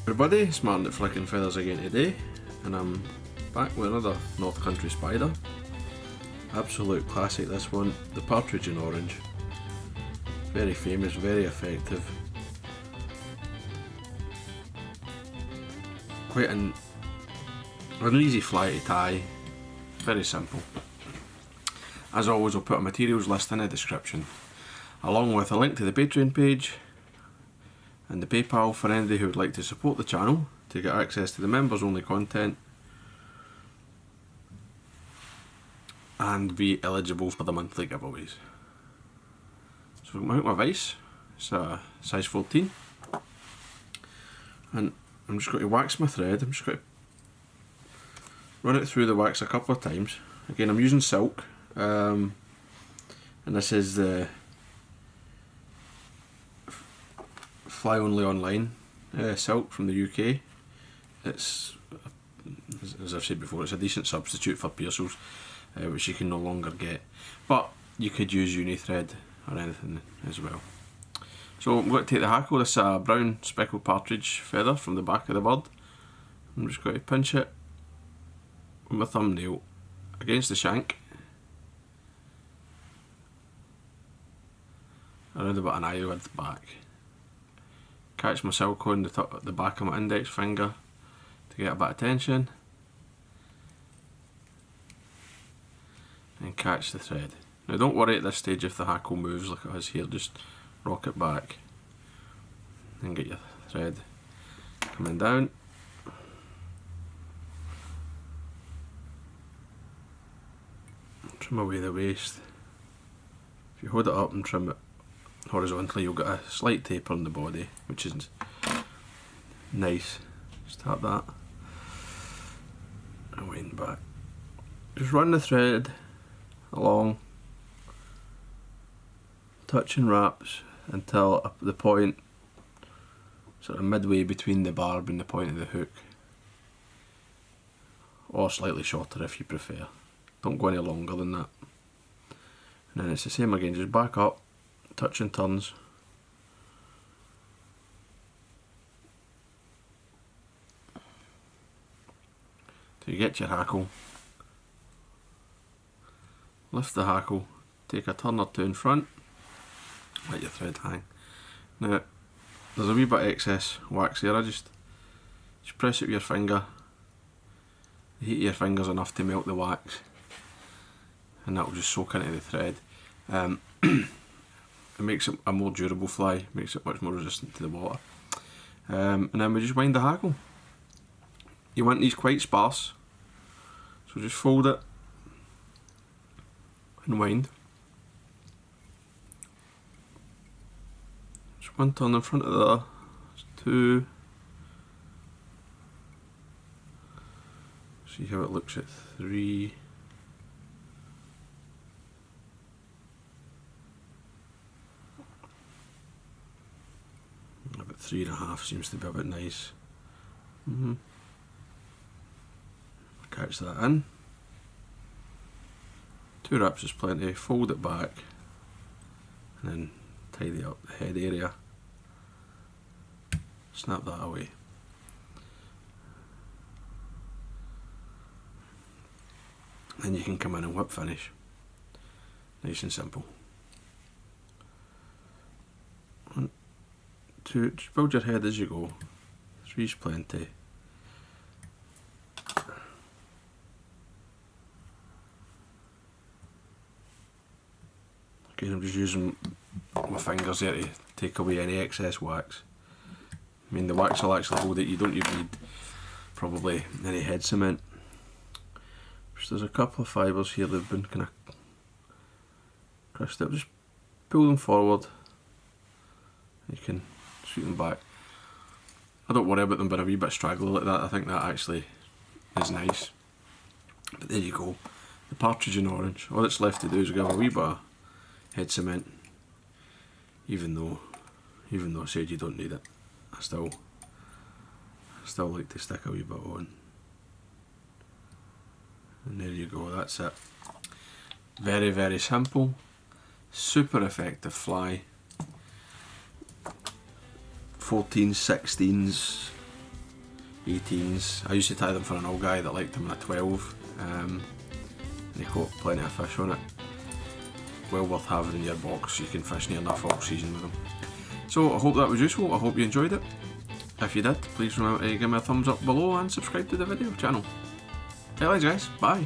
Everybody, it's Martyn at Flicking Feathers again today, and I'm back with another North Country spider. Absolute classic this one, the Partridge in orange. Very famous, very effective. Quite an easy fly to tie, very simple. As always, I'll put a materials list in the description, along with a link to the Patreon page and the PayPal for anybody who would like to support the channel to get access to the members only content and be eligible for the monthly giveaways. So I'm out my vise, it's a size 14, and I'm just going to wax my thread. I'm just going to run it through the wax a couple of times. Again, I'm using silk, and this is the Fly Only Online silk from the UK. It's, as I've said before, it's a decent substitute for piercels, which you can no longer get, but you could use uni thread or anything as well. So I'm going to take the hackle. This is a brown speckled partridge feather from the back of the bird. I'm just going to pinch it with my thumbnail against the shank, around about an eye width back. Catch my silk on the back of my index finger to get a bit of tension, and catch the thread. Now don't worry at this stage if the hackle moves like it has here, just rock it back and get your thread coming down. Trim away the waste. If you hold it up and trim it horizontally, you'll get a slight taper on the body, which is nice. Just tap that and wind back. Just run the thread along, touching wraps until up the point, sort of midway between the barb and the point of the hook, or slightly shorter if you prefer. Don't go any longer than that. And then it's the same again, just back up, touching turns. Till you get your hackle. Lift the hackle, take a turn or two in front, let your thread hang. Now, there's a wee bit of excess wax there. I just press it with your finger, heat your fingers enough to melt the wax, and that will just soak into the thread. It makes it a more durable fly, makes it much more resistant to the water. And then we just wind the hackle. You want these quite sparse, so just fold it and wind. Just one turn in front of the other, two. See how it looks at three. About 3.5 seems to be a bit nice. Catch that in. 2 wraps is plenty. Fold it back and then tidy up the head area. Snap that away. Then you can come in and whip finish. Nice and simple. 1, 2, just build your head as you go. 3's plenty. Again, I'm just using my fingers here to take away any excess wax. I mean, the wax will actually hold it, you don't even need probably any head cement. Just there's a couple of fibres here that have been kind of crushed up. Just pull them forward. You can sweep them back. I don't worry about them being a wee bit straggly like that. I think that actually is nice. But there you go, the partridge in orange. All that's left to do is give a wee bit of head cement, even though I said you don't need it. I still like to stick a wee bit on. And there you go, that's it. Very, very simple, super effective fly. 14s, 16s, 18s. I used to tie them for an old guy that liked them at 12. And they caught plenty of fish on it. Well worth having in your box. You can fish near enough all season with them. So I hope that was useful. I hope you enjoyed it. If you did, please remember to give me a thumbs up below and subscribe to the video channel. Right, guys, bye.